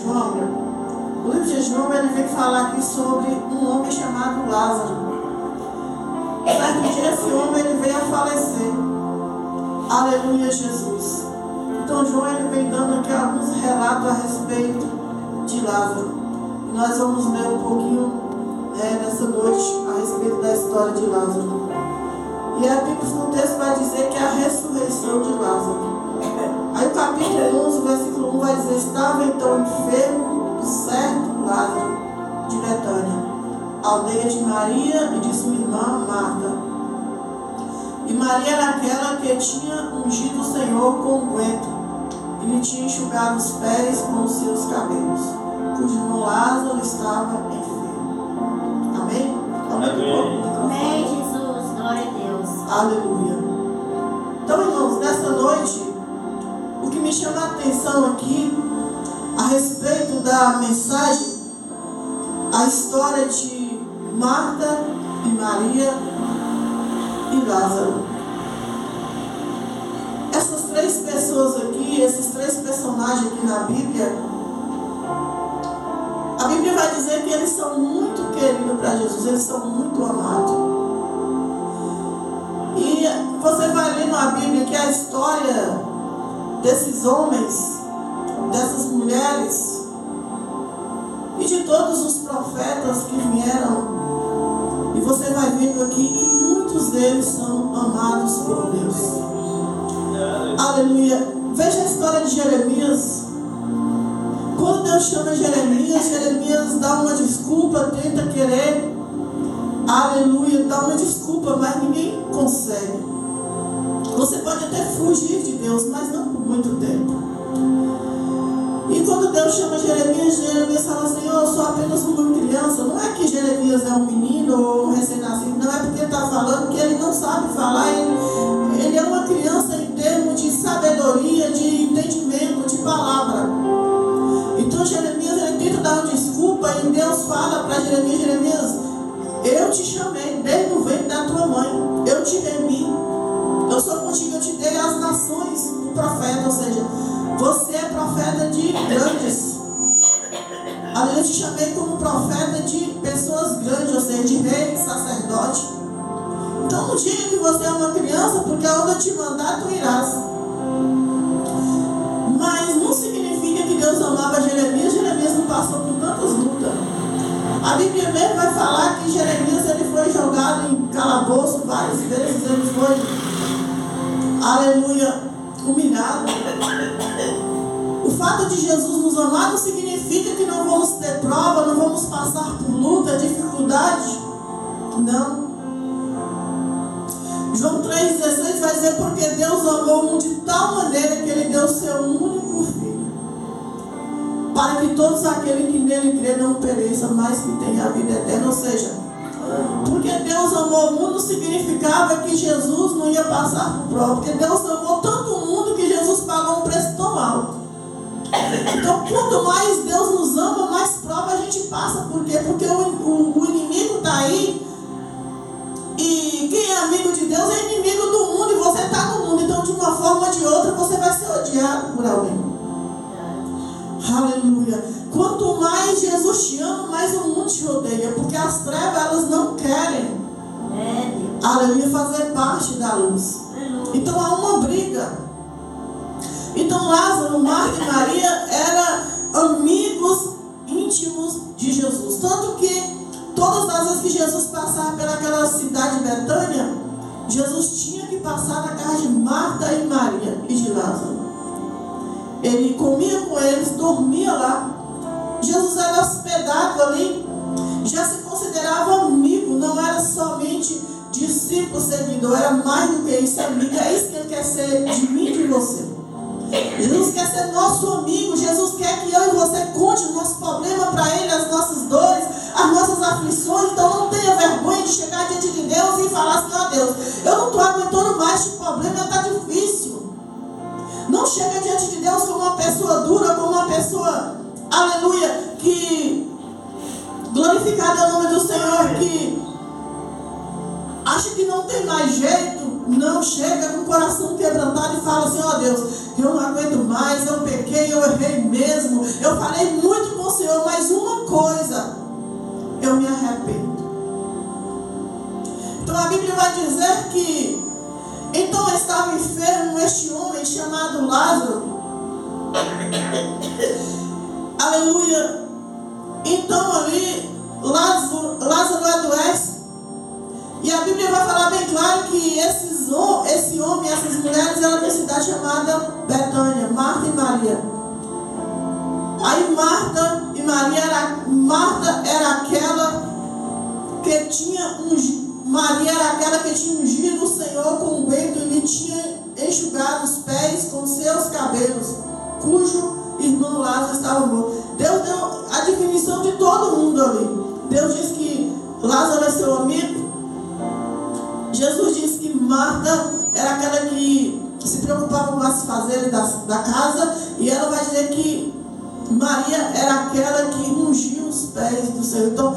João, o livro de João, ele vem falar aqui sobre um homem chamado Lázaro. Certo dia esse homem ele veio a falecer. Aleluia, Jesus. Então João ele vem dando aqui alguns relatos a respeito de Lázaro. E nós vamos ler um pouquinho nessa noite a respeito da história de Lázaro. E a Bíblia no texto vai dizer que é a ressurreição de Lázaro. Aí o capítulo 11, versículo 1 vai dizer: estava então enfermo o certo Lázaro de Betânia, aldeia de Maria e de sua irmã Marta. E Maria era aquela que tinha ungido o Senhor com unguento e lhe tinha enxugado os pés com os seus cabelos, cujo irmão Lázaro estava enfermo. Amém? Amém, Jesus. Glória a Deus. Aleluia. Então, irmãos, nessa noite, o que me chama a atenção aqui, a respeito da mensagem, a história de Marta e Maria e Lázaro. Essas três pessoas aqui, esses três personagens aqui na Bíblia, a Bíblia vai dizer que eles são muito queridos para Jesus, eles são muito amados. E você vai ler na Bíblia que a história desses homens, dessas mulheres e de todos os profetas que vieram, e você vai vendo aqui que muitos deles são amados por Deus. Aleluia. Veja a história de Jeremias. Quando Deus chama Jeremias, Jeremias dá uma desculpa, tenta querer, aleluia, dá uma desculpa, mas ninguém consegue. Você pode até fugir de Deus, mas não por muito tempo. E quando Deus chama Jeremias, Jeremias fala assim: eu sou apenas uma criança. Não é que Jeremias é um menino ou um recém-nascido, não é porque ele está falando que ele não sabe falar. Ele é uma criança em termos de sabedoria, de entendimento, de palavra. Então Jeremias ele tenta dar uma desculpa e Deus fala para Jeremias: Jeremias, eu te chamei desde o ventre da tua mãe, eu te remi, eu sou contigo, eu te dei as nações, o profeta, ou seja, você é profeta de grandes. Eu te chamei como profeta de pessoas grandes, ou seja, de rei, sacerdote. Então não diga que você é uma criança, porque aonde eu te mandar, tu irás. Mas não significa que Deus amava Jeremias. Jeremias não passou por tantas lutas. A Bíblia mesmo vai falar que Jeremias ele foi jogado em calabouço várias vezes, ele foi, aleluia, humilhado. O fato de Jesus nos amar não significa que não vamos ter prova, não vamos passar por luta, dificuldade. Não. João 3,16 vai dizer: porque Deus amou o mundo de tal maneira que Ele deu o seu único Filho, para que todos aqueles que nele crêem não pereçam, mas que tenham a vida eterna. Ou seja, porque Deus amou o mundo significava que Jesus não ia passar por prova. Porque Deus amou tanto o mundo que Jesus pagou um preço tão alto. Então, quanto mais Deus nos ama, mais prova a gente passa. Por quê? Porque o inimigo está aí. E quem é amigo de Deus é inimigo do mundo. E você está no mundo. Então, de uma forma ou de outra, você vai ser odiado por alguém. Aleluia. Quanto mais Jesus te ama, mais o mundo te odeia. Porque as trevas, elas não querem, aleluia, fazer parte da luz. Então, há uma briga. Então Lázaro, Marta e Maria eram amigos íntimos de Jesus. Tanto que todas as vezes que Jesus passava pelaquela cidade de Betânia, Jesus tinha que passar na casa de Marta e Maria e de Lázaro. Ele comia com eles, dormia lá. Jesus era hospedado ali, já se considerava amigo, não era somente discípulo, seguidor, era mais do que isso, amigo. É isso que Ele quer ser de mim e de você. Jesus quer ser nosso amigo. Jesus quer que eu e você conte o nosso problema para Ele, as nossas dores, as nossas aflições. Então não tenha vergonha de chegar diante de Deus e falar assim: ó Deus, eu não estou aguentando mais, o problema está difícil. Não chega diante de Deus como uma pessoa dura, como uma pessoa, aleluia, que glorificado é o nome do Senhor, que acha que não tem mais jeito. Não, chega com o coração quebrantado e fala assim: ó Deus, eu não aguento mais, eu pequei, eu errei mesmo, eu falei muito coisa, eu me arrependo. Então a Bíblia vai dizer que então estava enfermo este homem chamado Lázaro. Aleluia. Então ali Lázaro adoece. E a Bíblia vai falar bem claro que esse homem e essas mulheres eram de uma cidade chamada Betânia, Marta e Maria. Aí Marta e Maria Marta era aquela que tinha Maria era aquela que tinha ungido o Senhor com o unguento e lhe tinha enxugado os pés com seus cabelos, cujo irmão Lázaro estava morto. Deus deu a definição de todo mundo ali. Deus disse que Lázaro é seu amigo. Jesus disse que Marta era aquela que se preocupava com as fazeres da casa. E ela vai dizer que Maria era aquela que ungiu os pés do Senhor. Então,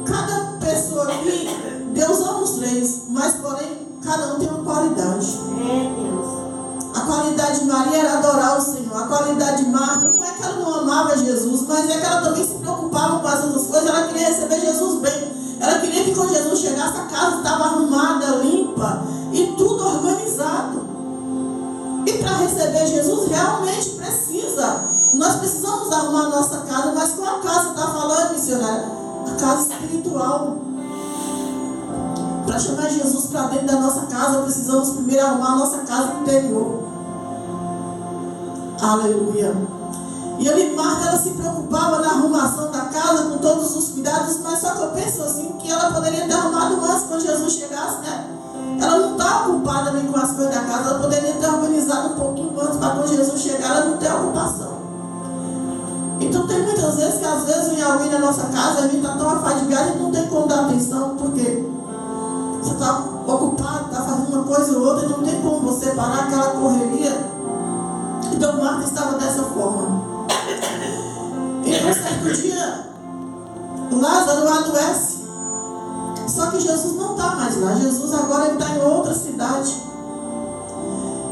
cada pessoa aqui, Deus ama os três, mas porém, cada um tem uma qualidade. A qualidade de Maria era adorar o Senhor. A qualidade de Marta, não é que ela não amava Jesus, mas é que ela também se preocupava com as outras coisas. Ela queria receber Jesus bem. Ela queria que quando Jesus chegasse, a casa estava arrumada, limpa e tudo organizado. E para receber Jesus, realmente precisa. Nós precisamos arrumar a nossa casa, mas qual casa está falando, missionária? A casa espiritual. Para chamar Jesus para dentro da nossa casa, precisamos primeiro arrumar a nossa casa interior. Aleluia. E ali Marta, ela se preocupava na arrumação da casa, com todos os cuidados, mas só que eu penso assim, que ela poderia ter arrumado antes, quando Jesus chegasse, né? Ela não está ocupada nem com as coisas da casa, ela poderia ter organizado um pouquinho antes, para quando Jesus chegar, ela não ter ocupação. Então tem muitas vezes que às vezes vem alguém na nossa casa, a gente está tão afadigado e não tem como dar atenção, porque você está ocupado, está fazendo uma coisa ou outra e não tem como você parar aquela correria. Então Marta estava dessa forma. Então certo dia, Lázaro adoece. Só que Jesus não está mais lá. Jesus agora está em outra cidade.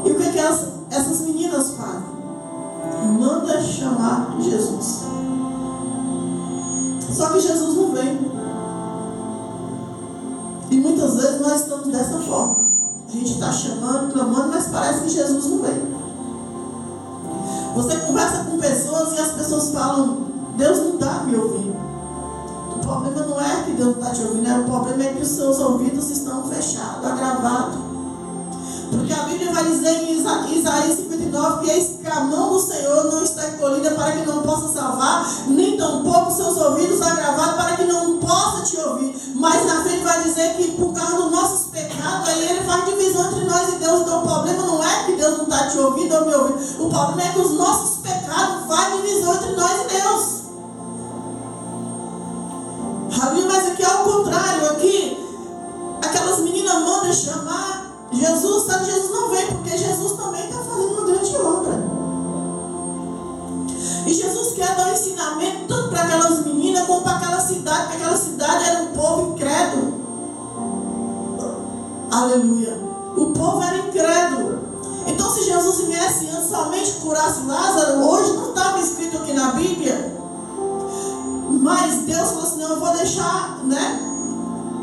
E o que essas meninas fazem? Manda chamar Jesus. Só que Jesus não vem. E muitas vezes nós estamos dessa forma. A gente está chamando, clamando, mas parece que Jesus não vem. Você conversa com pessoas e as pessoas falam: Deus não está me ouvindo. O problema não é que Deus não está te ouvindo, o problema é que os seus ouvidos estão fechados, agravados. Porque a Bíblia vai dizer em Isaías 59 que eis que a mão do Senhor não está encolhida para que não possa salvar, nem tampouco os seus ouvidos agravados para que não possa te ouvir. Mas na frente vai dizer que por causa dos nossos pecados, aí ele faz divisão entre nós e Deus. Então o problema não é que Deus não está te ouvindo ou me ouvindo. O problema é que os nossos pecados fazem divisão entre nós e Deus. Mas aqui é o contrário. Aqui, aquelas meninas mandam chamar Jesus, sabe? Jesus não vem, porque Jesus também está fazendo uma grande obra. E Jesus quer dar um ensinamento tanto para aquelas meninas como para aquela cidade, porque aquela cidade era um povo incrédulo. Aleluia. O povo era incrédulo. Então, se Jesus viesse antes somente curasse Lázaro, hoje não estava escrito aqui na Bíblia. Mas Deus falou assim: não, eu vou deixar, né,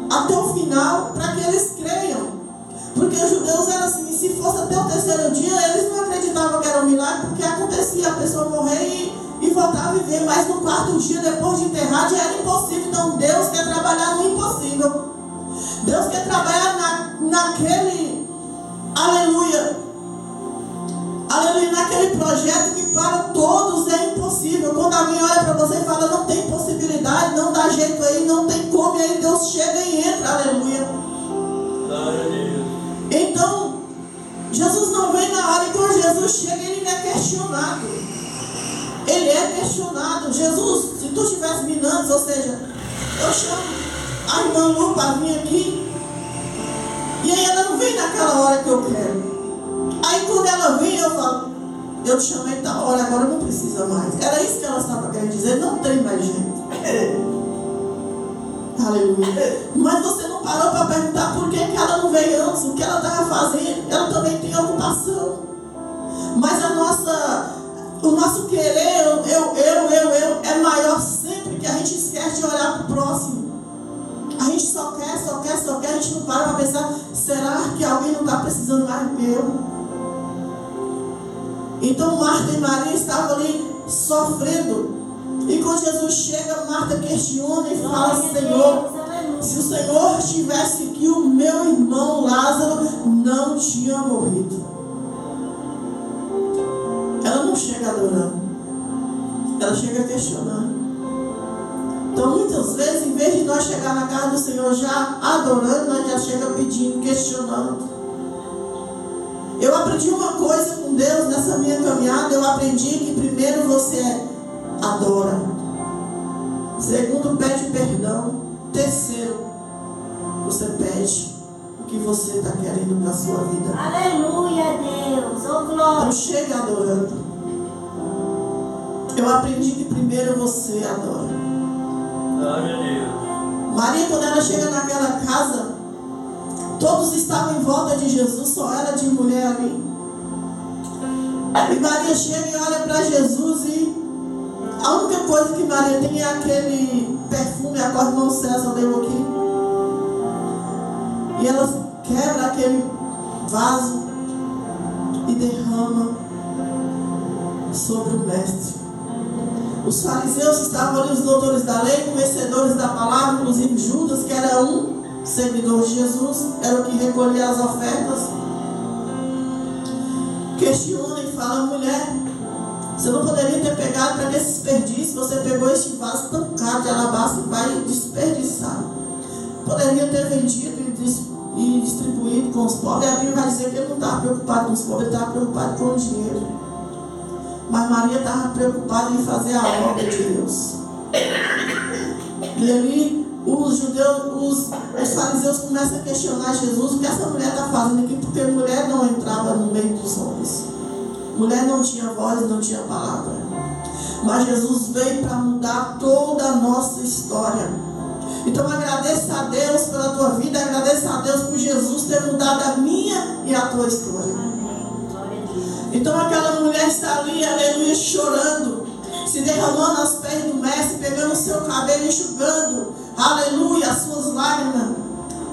até o final para que eles creiam. Porque os judeus eram assim, se fosse até o terceiro dia, eles não acreditavam que era um milagre, porque acontecia a pessoa morrer e voltar a viver. Mas no quarto dia, depois de enterrar, já era impossível. Então Deus quer trabalhar no impossível. Deus quer trabalhar naquele, aleluia, aleluia, naquele projeto que para todos é impossível. Quando alguém olha para você e fala: não tem possibilidade, não dá jeito aí, não tem como, e aí Deus chega e entra, aleluia. Glória a Deus. Então, Jesus não vem na hora, e quando Jesus chega, ele não é questionado. Ele é questionado. Jesus, se tu estivesse vindo antes, ou seja, eu chamo a irmã Lu para vir aqui, e aí ela não vem naquela hora que eu quero. Aí quando ela vem, eu falo: eu te chamei da hora, agora não precisa mais. Era isso que ela estava querendo dizer: não tem mais jeito. Aleluia. Mas você não parou para perguntar por que ela não veio antes, o que ela estava fazendo. Ela também tem ocupação. Mas o nosso querer, eu, é maior sempre que a gente esquece de olhar para o próximo. A gente só quer, a gente não para pensar, será que alguém não está precisando mais do que eu? Então Marta e Maria estavam ali sofrendo. E quando Jesus chega, Marta questiona e fala, Senhor, se o Senhor estivesse aqui, o meu irmão Lázaro não tinha morrido. Ela não chega adorando, ela chega questionando. Então muitas vezes, em vez de nós chegar na casa do Senhor já adorando, nós já chega pedindo, questionando. Eu aprendi uma coisa com Deus nessa minha caminhada. Eu aprendi que primeiro você adora, segundo pede perdão, terceiro você pede o que você está querendo para a sua vida. Aleluia, Deus, oh glória. Então chega adorando. Eu aprendi que primeiro você adora. Maria, quando ela chega naquela casa, todos estavam em volta de Jesus, só ela de mulher ali. E Maria chega e olha para Jesus, e a única coisa que Maria tem é aquele perfume, a qual o irmão César deu aqui. E ela quebra aquele vaso e derrama sobre o mestre. Os fariseus estavam ali, os doutores da lei, conhecedores da palavra, inclusive Judas, que era um seguidor de Jesus, era o que recolhia as ofertas. Questiona e fala, mulher, você não poderia ter pegado para que desperdício? Você pegou este vaso tão caro de alabastro e vai desperdiçar. Poderia ter vendido e distribuído com os pobres. E a Bíblia vai dizer que ele não estava preocupado com os pobres, ele estava preocupado com o dinheiro. Mas Maria estava preocupada em fazer a obra de Deus. E ali os judeus, os fariseus começam a questionar Jesus, o que essa mulher está fazendo aqui, porque mulher não entrava no meio dos homens. Mulher não tinha voz, não tinha palavra. Mas Jesus veio para mudar toda a nossa história. Então agradeça a Deus pela tua vida, agradeça a Deus por Jesus ter mudado a minha e a tua história. Então aquela mulher está ali, aleluia, chorando, se derramando aos pés do mestre, pegando o seu cabelo, enxugando, aleluia, as suas lágrimas,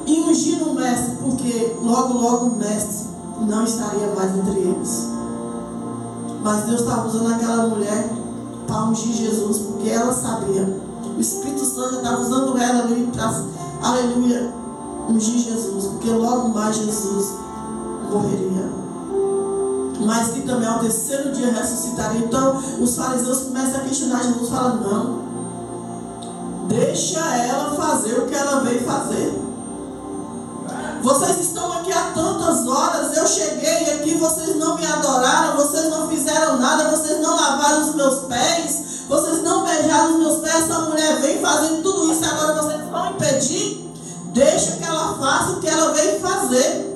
e ungindo o mestre, porque logo, logo o mestre não estaria mais entre eles. Mas Deus estava usando aquela mulher para ungir Jesus, porque ela sabia. O Espírito Santo estava usando ela ali para, aleluia, ungir Jesus, porque logo mais Jesus morreria. Mas que também ao terceiro dia ressuscitaria. Então os fariseus começam a questionar Jesus, falam, não, deixa ela fazer o que ela veio fazer. Vocês estão aqui há tantas horas, eu cheguei aqui, vocês não me adoraram, vocês não fizeram nada, vocês não lavaram os meus pés, vocês não beijaram os meus pés, essa mulher vem fazendo tudo isso, agora vocês vão impedir? Deixa que ela faça o que ela veio fazer.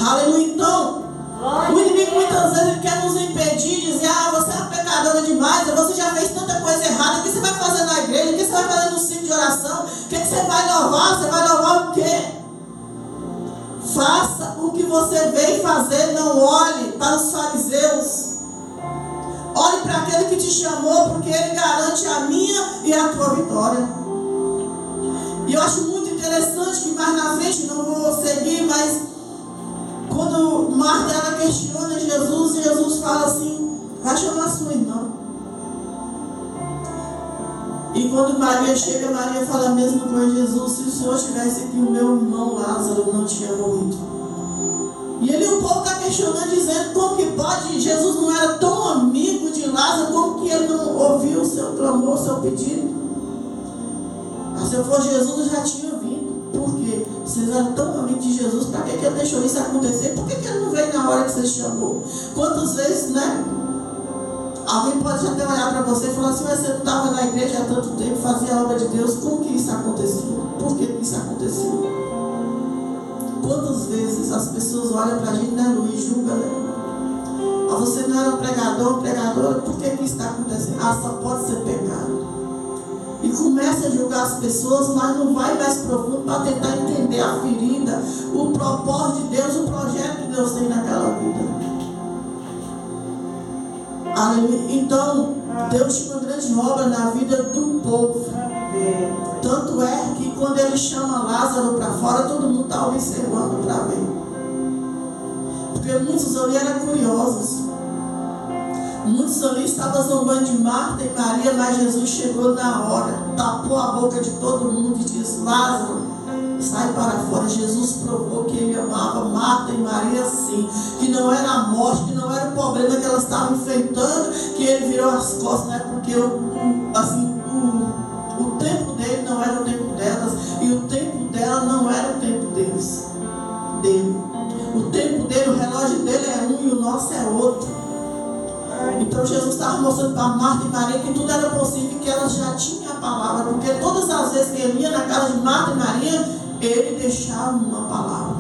Aleluia. Então o inimigo muitas vezes ele quer nos impedir, dizer, você é uma pecadora demais, você já fez tanta coisa errada, o que você vai fazer na igreja, o que você vai fazer no ciclo de oração, o que você vai louvar, você vai louvar o quê? Faça o que você veio fazer, não olhe para os fariseus. Olhe para aquele que te chamou, porque ele garante a minha e a tua vitória. E eu acho muito interessante que mais na frente, não vou seguir, mas quando Marta ela questiona Jesus, e Jesus fala assim, vai chamar sua irmã. E quando Maria chega, Maria fala a mesma coisa, Jesus, se o Senhor estivesse aqui, o meu irmão Lázaro não tinha morrido. E ele, o povo está questionando, dizendo, como que pode? Jesus não era tão amigo de Lázaro, como que ele não ouviu o seu clamor, o seu pedido? Mas se eu fosse Jesus, eu já tinha vindo. Por quê? Vocês eram tão amigos de Jesus, para que ele deixou isso acontecer? Por que ele não veio na hora que você chamou? Quantas vezes, né? Alguém pode até olhar para você e falar assim, mas você não estava na igreja há tanto tempo, fazia a obra de Deus, como que isso aconteceu? Por que isso aconteceu? Quantas vezes as pessoas olham para a gente, né, Luiz, julga, né? Você não era um pregador, pregadora, por que isso está acontecendo? Só pode ser pecado. E começa a julgar as pessoas, mas não vai mais profundo para tentar entender a ferida, o propósito de Deus, o projeto que Deus tem naquela vida. Aleluia. Então, Deus tinha uma grande obra na vida do povo. Tanto é que quando ele chama Lázaro para fora, todo mundo está observando para ver. Porque muitos ali eram curiosos. Muitos ali estavam zombando de Marta e Maria, mas Jesus chegou na hora, tapou a boca de todo mundo e disse: Lázaro, sai para fora. Jesus provou que ele amava Marta e Maria sim, que não era a morte, que não era o problema que elas estavam enfrentando, que ele virou as costas, né? Porque o tempo dele não era o tempo delas, e o tempo dela não era o tempo dele. O tempo dele, o relógio dele é um e o nosso é outro. Então Jesus estava mostrando para Marta e Maria que tudo era possível e que elas já tinham a palavra, porque todas as vezes que ele ia na casa de Marta e Maria, ele deixava uma palavra.